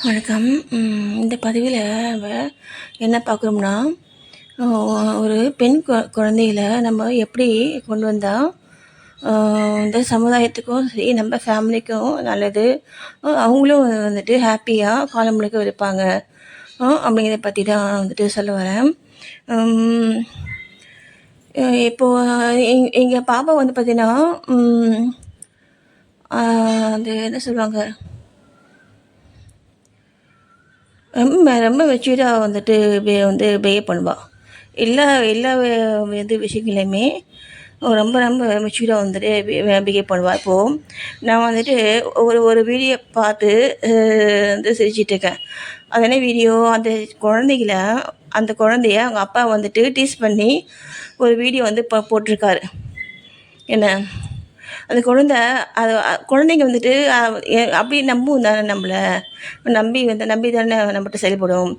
வணக்கம். இந்த பதிவில் என்ன பார்க்குறோம்னா, ஒரு பெண் குழந்தைகள நம்ம எப்படி கொண்டு வந்தால் இந்த சமுதாயத்துக்கும் சரி, நம்ம ஃபேமிலிக்கும் நல்லது, அவங்களும் வந்துட்டு ஹாப்பியாக காலம் முழுக்க இருப்பாங்க அப்படிங்கிறத பற்றி தான் வந்துட்டு சொல்ல வரேன். இப்போது எங்கள் பாப்பா வந்து பார்த்திங்கன்னா, அது என்ன சொல்லுவாங்க, ரொம்ப ரொம்ப மெச்சூர்டாக வந்துட்டு பிஹேவ் பண்ணுவாள். எல்லா எல்லா விஷயங்களையுமே ரொம்ப ரொம்ப மெச்சூர்டாக வந்துட்டு பிஹேவ் பண்ணுவாள். இப்போது நான் வந்துட்டு ஒரு ஒரு வீடியோ பார்த்து வந்து சிரிச்சிட்ருக்கேன். அது என்ன வீடியோ, அந்த குழந்தைய அவங்க அப்பா வந்துட்டு டீஸ் பண்ணி ஒரு வீடியோ வந்து போட்டிருக்காரு. என்ன, அந்த குழந்தைங்க வந்துட்டு அப்படி நம்பும் தானே, நம்மளை நம்பி தானே நம்மகிட்ட செயல்படும்.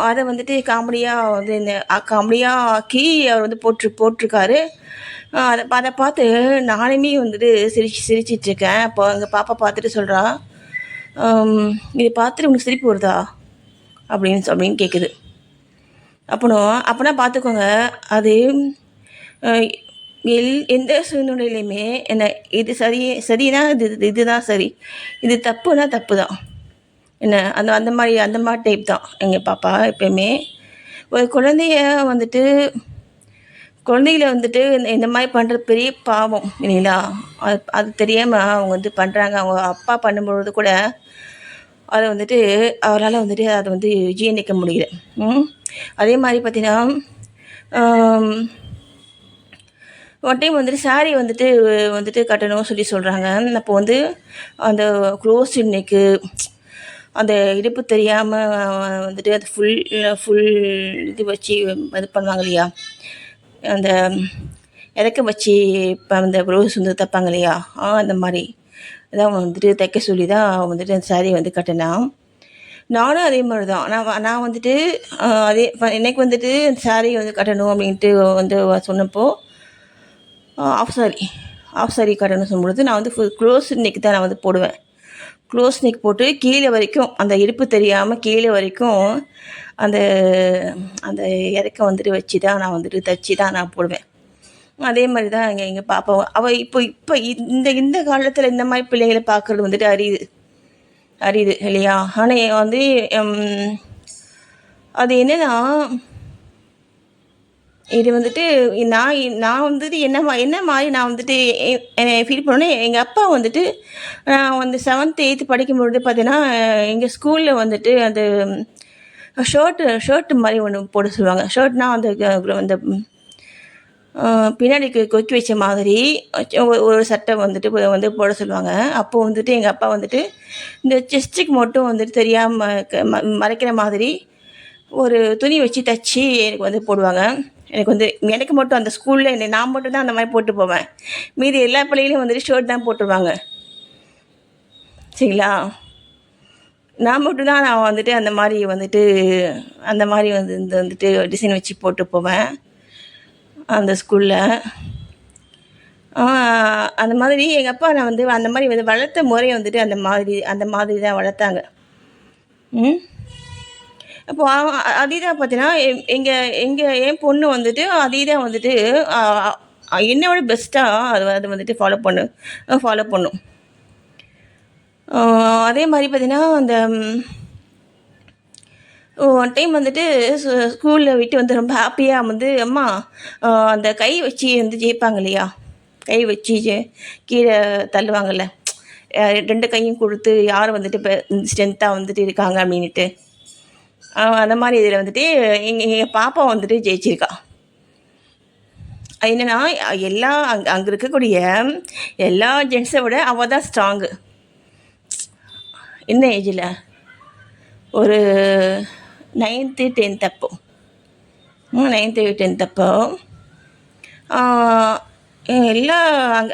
அதை வந்துட்டு காமெடியாக ஆக்கி அவர் வந்து போட்டிருக்காரு. அதை பார்த்து நானுமே வந்துட்டு சிரிச்சிட்ருக்கேன். அப்போ எங்கள் பாப்பா பார்த்துட்டு சொல்கிறா, இதை பார்த்துட்டு உங்களுக்கு சிரிப்பு வருதா அப்படின்னு கேட்குது. அப்போனா பார்த்துக்கோங்க, அது எந்த சூழ்நிலையிலையுமே என்ன, இது சரினா இதுதான் சரி, இது தப்புனா தப்பு தான். என்ன, அந்த மாதிரி டைப் தான் எங்கள் பாப்பா எப்பயுமே. ஒரு குழந்தைகளை வந்துட்டு இந்த மாதிரி பண்ணுறது பெரிய பாவம் இல்லைங்களா. அது தெரியாமல் அவங்க வந்து பண்ணுறாங்க. அவங்க அப்பா பண்ணும்பொழுது கூட அதை வந்துட்டு அவரால் வந்துட்டு அதை வந்து ஜீரணிக்க முடியல. அதே மாதிரி பார்த்திங்கன்னா, ஒன் டைம் வந்துட்டு சாரீ வந்துட்டு கட்டணும் சொல்கிறாங்க. அப்போ வந்து அந்த க்ளோஸ் நெக்கு, அந்த இடுப்பு தெரியாமல் வந்துட்டு அது ஃபுல் இது வச்சு இது பண்ணுவாங்க இல்லையா, அந்த இறக்க வச்சு இப்போ அந்த ப்ளவுஸ் வந்து தைப்பாங்க இல்லையா, அந்த மாதிரி இதான் வந்துட்டு தைக்க சொல்லி தான் வந்துட்டு அந்த சாரீ வந்து கட்டினான். நானும் அதே மாதிரி தான். நான் வந்துட்டு எனக்கு வந்துட்டு சாரீ வந்து கட்டணும் அப்படின்ட்டு வந்து சொன்னப்போ, ஆஃப் சாரி கட்டணும் சொல்லும்பொழுது நான் வந்து க்ளோஸ் நெக் தான் நான் வந்து போடுவேன். க்ளோஸ் நெக் போட்டு கீழே வரைக்கும், அந்த இடுப்பு தெரியாமல் கீழே வரைக்கும் அந்த அந்த இறக்கம் வந்துட்டு வச்சு தான் நான் வந்துட்டு தைச்சி தான் நான் போடுவேன். அதே மாதிரி தான் எங்கள் பாப்பாவும். அவள் இப்போ இந்த காலத்தில் இந்த மாதிரி பிள்ளைங்களை பார்க்குறது வந்துட்டு அரியுது இல்லையா. ஆனால் வந்து அது என்னென்னா, இது வந்துட்டு நான் வந்துட்டு என்ன மாதிரி நான் வந்துட்டு ஃபீல் பண்ணோன்னே, எங்கள் அப்பா வந்துட்டு நான் வந்து 7th 8th படிக்கும்பொழுது பார்த்தீங்கன்னா, எங்கள் ஸ்கூலில் வந்துட்டு அந்த ஷர்ட்டு மாதிரி ஒன்று போட சொல்லுவாங்க. ஷர்ட்னால் அந்த பின்னாடி கொக்கி வச்ச மாதிரி ஒரு சட்டை வந்துட்டு போட சொல்லுவாங்க. அப்போது வந்துட்டு எங்கள் அப்பா வந்துட்டு இந்த செஸ்ட்டுக்கு மட்டும் வந்துட்டு தெரியாமல் மறைக்கிற மாதிரி ஒரு துணி வச்சு தைச்சி எனக்கு வந்து போடுவாங்க. எனக்கு மட்டும் அந்த ஸ்கூலில் நான் மட்டும் தான் அந்த மாதிரி போட்டு போவேன். மீதி எல்லா பிள்ளைகளையும் வந்துட்டு ஷர்ட் தான் போட்டுருவாங்க சரிங்களா. நான் மட்டும்தான் நான் வந்துட்டு அந்த மாதிரி வந்துட்டு டிசைன் வச்சு போட்டு போவேன் அந்த ஸ்கூலில். அந்த மாதிரி எங்கள் அப்பா நான் வந்து அந்த மாதிரி வந்து வளர்த்த முறையை வந்துட்டு அந்த மாதிரி தான் வளர்த்தாங்க. அப்போது அதே தான் பார்த்தீங்கன்னா, என் பொண்ணு வந்துட்டு அதே தான் வந்துட்டு என்னை விட பெஸ்ட்டாக அது வந்துட்டு ஃபாலோ பண்ணும். அதே மாதிரி பார்த்தீங்கன்னா, அந்த ஒன் டைம் வந்துட்டு ஸ்கூலில் விட்டு வந்து ரொம்ப ஹாப்பியாக வந்து, அம்மா அந்த கை வச்சு வந்து ஜெயிப்பாங்க இல்லையா, கை வச்சு கீழே தள்ளுவாங்கள்ல, 2 கையும் கொடுத்து யார் வந்துட்டு இப்போ ஸ்ட்ரென்த்தாக வந்துட்டு இருக்காங்க அப்படின்ட்டு, அந்த மாதிரி இதில் வந்துட்டு எங்கள் பாப்பா வந்துட்டு ஜெயிச்சிருக்கா. அது என்னென்னா, அங்கே இருக்கக்கூடிய எல்லா ஜென்ஸை விட அவள் தான் ஸ்ட்ராங்கு. என்ன ஏஜில், ஒரு 9th 10th அப்போ 9th 10th அப்போ எல்லாம்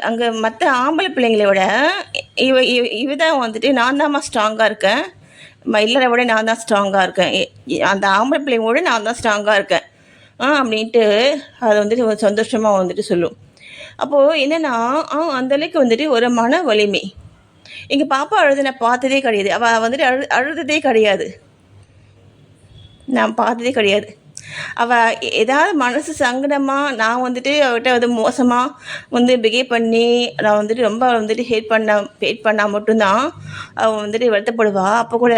அங்கே மற்ற ஆம்பளை பிள்ளைங்களை விட இவ தான் வந்துட்டு நான் தான்மா ஸ்ட்ராங்காக இருக்கேன், எல்லாரை விட நான் தான் ஸ்ட்ராங்காக இருக்கேன், அந்த ஆம்பளை பிள்ளைங்களோட நான் தான் ஸ்ட்ராங்காக இருக்கேன் அப்படின்ட்டு அதை வந்துட்டு சந்தோஷமாக வந்துட்டு சொல்லும். அப்போது என்னென்னா, அந்தளவுக்கு வந்துட்டு ஒரு மன வலிமை, எங்கள் பாப்பா அழுது நான் பார்த்ததே கிடையாது. அவள் வந்துட்டு அழுததே கிடையாது. நான் பார்த்ததே கிடையாது. அவள் ஏதாவது மனசு சங்கடமாக நான் வந்துட்டு அவகிட்ட வந்து மோசமாக வந்து பிஹேவ் பண்ணி நான் வந்துட்டு ரொம்ப வந்துட்டு ஹேட் பண்ணால் மட்டும்தான் அவள் வந்துட்டு வருத்தப்படுவா. அப்போ கூட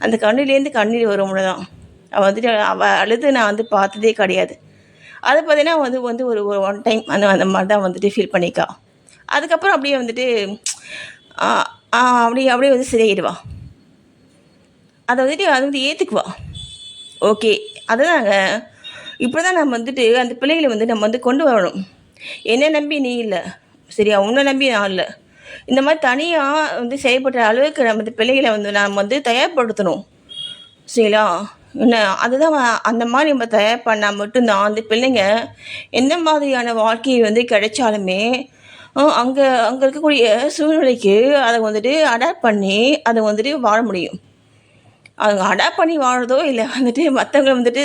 அந்த கண்ணுலேருந்து கண்ணீர் வரும் தான். அவள் வந்துட்டு அவள் அழுது நான் வந்து பார்த்ததே கிடையாது. அதை பார்த்தீங்கன்னா வந்து வந்து ஒரு ஒரு ஒன் டைம் அந்த மாதிரி தான் வந்துட்டு ஃபீல் பண்ணிக்கா. அதுக்கப்புறம் அப்படியே வந்துட்டு ஆ அப்படியே அப்படியே வந்து சரியாயிடுவா. அதை வந்துட்டு அதை வந்து ஏற்றுக்குவா. ஓகே, அதுதாங்க. இப்படி தான் நம்ம வந்துட்டு அந்த பிள்ளைகளை வந்து நம்ம வந்து கொண்டு வரணும். என்னை நம்பி நீ இல்லை, சரியா? உன்னை நம்பி நான் இல்லை. இந்த மாதிரி தனியாக வந்து செயல்படுற அளவுக்கு நம்ம இந்த பிள்ளைகளை வந்து நாம் வந்து தயார்படுத்தணும், சரிங்களா? என்ன அதுதான் அந்த மாதிரி நம்ம தயார் பண்ணால் மட்டும்தான் அந்த பிள்ளைங்க எந்த மாதிரியான வாழ்க்கையை வந்து கிடைச்சாலுமே அங்கே அங்கே இருக்கக்கூடிய சூழ்நிலைக்கு அதை வந்துட்டு அடாப்ட் பண்ணி அதை வந்துட்டு வாழ முடியும். அவங்க அடாப்ட் பண்ணி வாழுறதோ இல்லை வந்துட்டு மற்றவங்க வந்துட்டு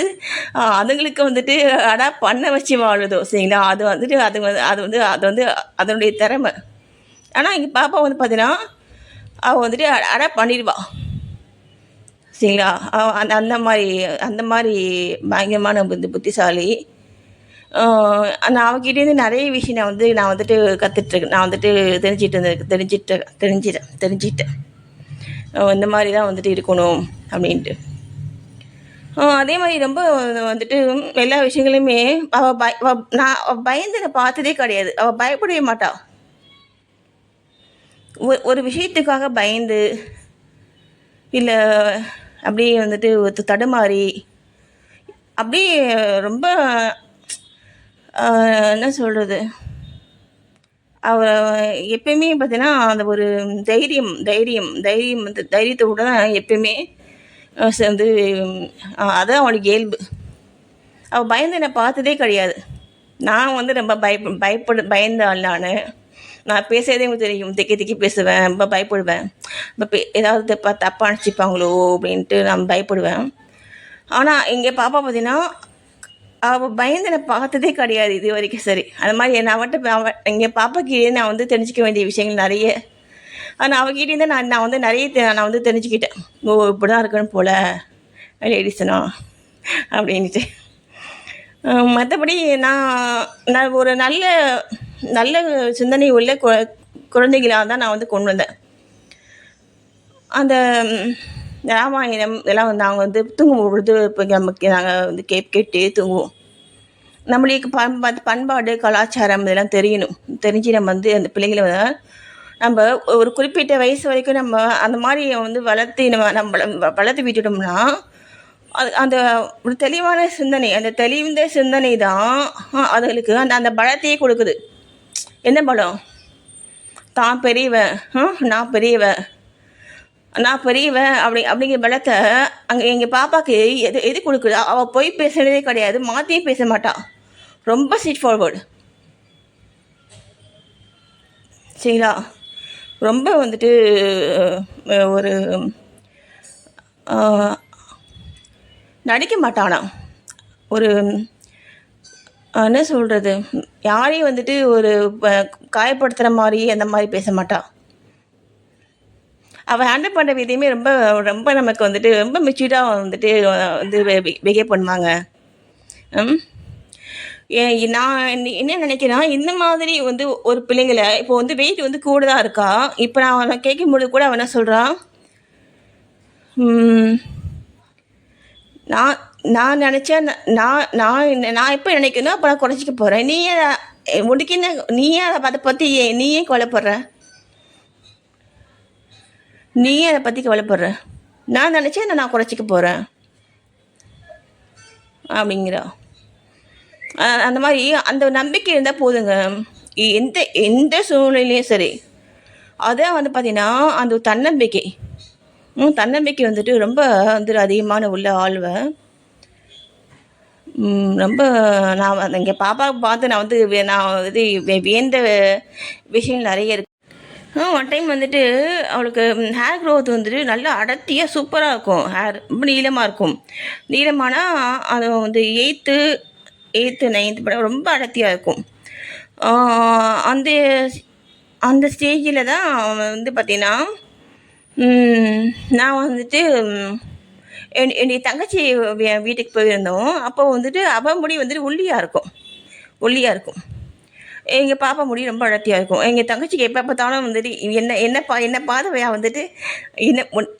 அதுங்களுக்கு வந்துட்டு அடாப்ட் பண்ண வச்சு வாழுதோ, சரிங்களா? அது வந்துட்டு அது வந்து அதனுடைய திறமை. ஆனால் எங்கள் பாப்பா வந்து பார்த்தீங்கன்னா அவள் வந்துட்டு அடாப்ட் பண்ணிடுவா, சரிங்களா? அந்த அந்த மாதிரி அந்த மாதிரி பயங்கரமான புத்திசாலி. நான் அவகிட்டேருந்து நிறைய விஷயம் நான் வந்துட்டு கற்றுட்ருக்கேன். நான் வந்துட்டு தெரிஞ்சிட்டேன். இந்த மாதிரி தான் வந்துட்டு இருக்கணும் அப்படின்ட்டு. அதே மாதிரி ரொம்ப வந்துட்டு எல்லா விஷயங்களையுமே நான் பயந்து நான் பார்த்ததே கிடையாது. அவள் பயப்படவே மாட்டா. ஒரு விஷயத்துக்காக பயந்து இல்லை அப்படியே வந்துட்டு தடுமாறி அப்படியே ரொம்ப என்ன சொல்கிறது, அவள் எப்பயுமே பார்த்தீங்கன்னா அந்த ஒரு தைரியத்தோடு தான் எப்பயுமே வந்து அதான் அவளுக்கு இயல்பு. அவள் பயந்து என்னை பார்த்ததே கிடையாது. நான் வந்து ரொம்ப பயந்த ஆள். நான் பேசுகிறதே உங்களுக்கு தெரியும். திக்கி பேசுவேன், ரொம்ப பயப்படுவேன். இப்போ ஏதாவது தப்பாக நினச்சிப்பாங்களோ அப்படின்ட்டு நான் பயப்படுவேன். ஆனால் எங்கள் பாப்பா பார்த்தீங்கன்னா அவள் பயந்து என்னை பார்த்ததே கிடையாது இது வரைக்கும். சரி, அது மாதிரி எங்கள் பாப்பாக்கு நான் வந்து தெரிஞ்சிக்க வேண்டிய விஷயங்கள் நிறைய. ஆனால் அவகிட்டேருந்து நான் வந்து நிறைய நான் வந்து தெரிஞ்சுக்கிட்டேன். ஓ, இப்படி தான் இருக்கணும் போல் லேடிஸ்னா அப்படின்ட்டு. மற்றபடி நான் ஒரு நல்ல நல்ல சிந்தனை உள்ள குழந்தைகளாக தான் நான் வந்து கொண்டு வந்தேன். அந்த ராமாயணம் இதெல்லாம் வந்து நாங்கள் வந்து தூங்கும் பொழுது இப்போ நமக்கு நாங்கள் வந்து கேட்டே தூங்குவோம். நம்மளுக்கு பண்பாடு கலாச்சாரம் இதெல்லாம் தெரிஞ்சு நம்ம வந்து அந்த பிள்ளைங்களை நம்ம ஒரு குறிப்பிட்ட வயசு வரைக்கும் நம்ம அந்த மாதிரி வந்து வளர்த்து விட்டுட்டோம்னா அந்த ஒரு தெளிவான சிந்தனை, அந்த தெளிந்த சிந்தனை தான் அதுகளுக்கு அந்த பலத்தையே கொடுக்குது. என்ன பலம்? தான் பெரியவன், நான் பெரியவன் அப்படிங்கிற பலத்தை அங்கே எங்கள் பாப்பாவுக்கு எது கொடுக்குது? அவள் போய் பேசுகிறதே கிடையாது, மாற்றியே பேச மாட்டாள். ரொம்ப ஸ்ட்ரெயிட் ஃபார்வர்டு, சரிங்களா? ரொம்ப வந்துட்டு ஒரு நடிக்க மாட்டானா. ஒரு என்ன சொல்கிறது, யாரையும் வந்துட்டு ஒரு காயப்படுத்துகிற மாதிரி அந்த மாதிரி பேச மாட்டாள். அவள் ஹேண்டில் பண்ணுற விதையுமே ரொம்ப ரொம்ப நமக்கு வந்துட்டு ரொம்ப மெச்சூர்டாக வந்துட்டு வந்து பிஹேவ் பண்ணுவாங்க. நான் என்ன நினைக்கிறேன்னா, இந்த மாதிரி வந்து ஒரு பிள்ளைங்களை இப்போ வந்து வெயிட் வந்து கூட தான் இருக்கா. இப்போ நான் கேட்கும்பொழுது கூட அவன் என்ன சொல்கிறான், நான் நான் நினச்சேன், நான் நான் நான் எப்போ நினைக்கணும் அப்போ நான் குறைச்சிக்க போகிறேன். உனக்கு என்ன, நீயே அதை பற்றி நீயே கவலைப்படுற, நீயே அதை பற்றி கவலைப்படுற, நான் நினச்சேன் நான் குறைச்சிக்க போகிறேன் அப்படிங்கிறா. அந்த மாதிரி அந்த நம்பிக்கை இருந்தால் போதுங்க, எந்த எந்த சூழ்நிலையும் சரி. அதான் வந்து பார்த்திங்கன்னா அந்த தன்னம்பிக்கை வந்துட்டு ரொம்ப வந்துட்டு அதிகமான உள்ள ஆள்வேன். ரொம்ப நான் எங்கள் பாப்பாவை பார்த்து நான் வந்து வியந்த விஷயம் நிறைய இருக்குது. ஒன் டைம் வந்துட்டு அவளுக்கு ஹேர் க்ரோத் வந்துட்டு நல்லா அடர்த்தியாக சூப்பராக இருக்கும். ஹேர் ரொம்ப நீளமாக இருக்கும். நீளமானால் அது வந்து 8th 9th படம் ரொம்ப அடர்த்தியாக இருக்கும். அந்த அந்த ஸ்டேஜில் தான் அவன் வந்து பார்த்தீங்கன்னா, நான் வந்துட்டு என்னுடைய தங்கச்சி வீட்டுக்கு போயிருந்தோம். அப்போ வந்துட்டு அவள் முடி வந்துட்டு ஒல்லியாக இருக்கும், ஒல்லியாக இருக்கும். எங்கள் பாப்பா முடி ரொம்ப அடர்த்தியாக இருக்கும். எங்கள் தங்கச்சிக்கு எப்போ பார்த்தாலும் வந்துட்டு என்ன பார்வையா வந்துட்டு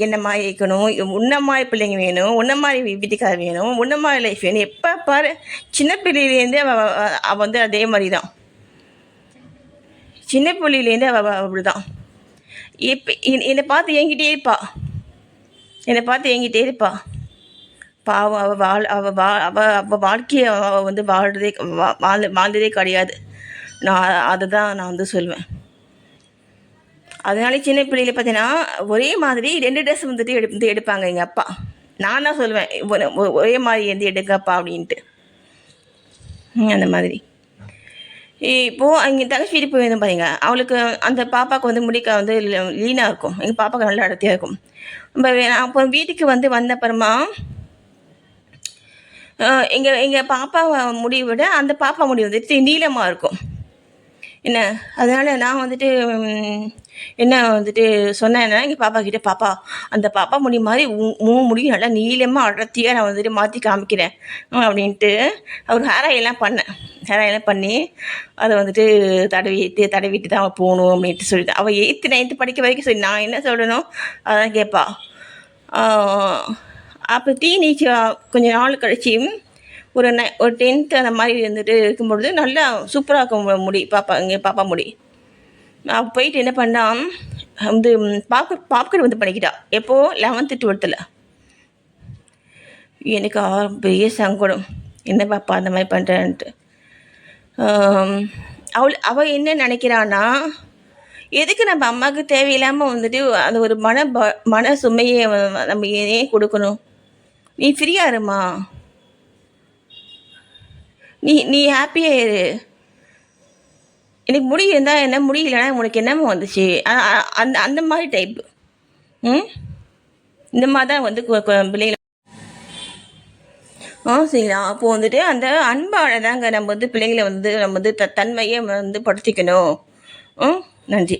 என்ன மாதிரி இருக்கணும், உன்ன மாதிரி பிள்ளைங்க வேணும், உன்ன மாதிரி வீட்டுக்காரர் வேணும், உன்ன மாதிரி லைஃப் வேணும். எப்போ பாரு சின்ன பிள்ளையிலேருந்தே அவள் வந்து அதே மாதிரி தான். சின்ன பிள்ளையிலேருந்தே அவள் அப்படி தான். இப்போ என்னை பார்த்து ஏங்கிட்டே இருப்பா, என்னை பார்த்து ஏங்கிட்டே இருப்பா. பாவம் அவள் அவள் வாழ்க்கையை அவள் வந்து வாழ்ந்ததே கிடையாது. நான் வந்து சொல்லுவேன். அதனால சின்ன பிள்ளையில பார்த்தீங்கன்னா ஒரே மாதிரி 2 ட்ரெஸ் வந்துட்டு எடுப்பாங்க எங்கள் அப்பா. நான் தான் சொல்லுவேன், ஒரே மாதிரி எடுங்கப்பா அப்படின்ட்டு. அந்த மாதிரி இப்போது எங்கள் தங்கச்சி வீட்டுக்கு போயிருந்தோம் பாருங்க. அவளுக்கு அந்த பாப்பாவுக்கு வந்து முடிக்க வந்து லீனாக இருக்கும், எங்கள் பாப்பாவுக்கு நல்லா அடர்த்தியாக இருக்கும். அப்போ வீட்டுக்கு வந்த அப்புறமா எங்கள் பாப்பா முடி விட அந்த பாப்பா முடி வந்துட்டு நீளமாக இருக்கும் என்ன. அதனால் நான் வந்துட்டு என்ன வந்துட்டு சொன்னேன்னா எங்கள் பாப்பா கிட்டே, பாப்பா அந்த பாப்பா முடி மாதிரி முடியும் நல்லா நீளமாக அடர்த்தியாக நான் வந்துட்டு மாற்றி காமிக்கிறேன் அப்படின்ட்டு அவர் ஹேர் ஆயிலெலாம் பண்ணேன். ஹேர் ஆயிலெலாம் பண்ணி அதை வந்துட்டு தடவிட்டு தான் அவள் போகணும் அப்படின்ட்டு சொல்லிட்டு, அவள் 8th 9th படிக்க வரைக்கும் சரி நான் என்ன சொல்லணும் அதான் கேட்பா. அப்போ டீனேஜ் கொஞ்சம் நாள் கழிச்சு ஒரு 10th அந்த மாதிரி வந்துட்டு இருக்கும்பொழுது நல்லா சூப்பராக இருக்கும் முடி எங்கள் பாப்பா முடி. நான் போயிட்டு என்ன பண்ணால் வந்து பாப்கார்ன் வந்து பண்ணிக்கிட்டா. எப்போது 11th 12th. எனக்கு பெரிய சங்கடம், என்ன பாப்பா அந்த மாதிரி பண்ணுறேன்ட்டு. அவள் என்ன நினைக்கிறான்னா, எதுக்கு நம்ம அம்மாவுக்கு தேவையில்லாமல் வந்துட்டு அந்த ஒரு மன சுமையை நம்ம ஏன் கொடுக்கணும். நீ ஃப்ரீயாக இருமா, நீ ஹாப்பியாக இரு. எனக்கு முடி இருந்தால் என்ன, முடியலன்னா உனக்கு என்னமோ வந்துச்சு. அந்த மாதிரி டைப்பு. இந்த மாதிரி தான் வந்து பிள்ளைங்க. சரிங்களா. அப்போது வந்துட்டு அந்த அன்பால் தாங்க நம்ம வந்து பிள்ளைங்களை வந்து நம்ம வந்து தன்மையை வந்து படுத்திக்கணும். நன்றி.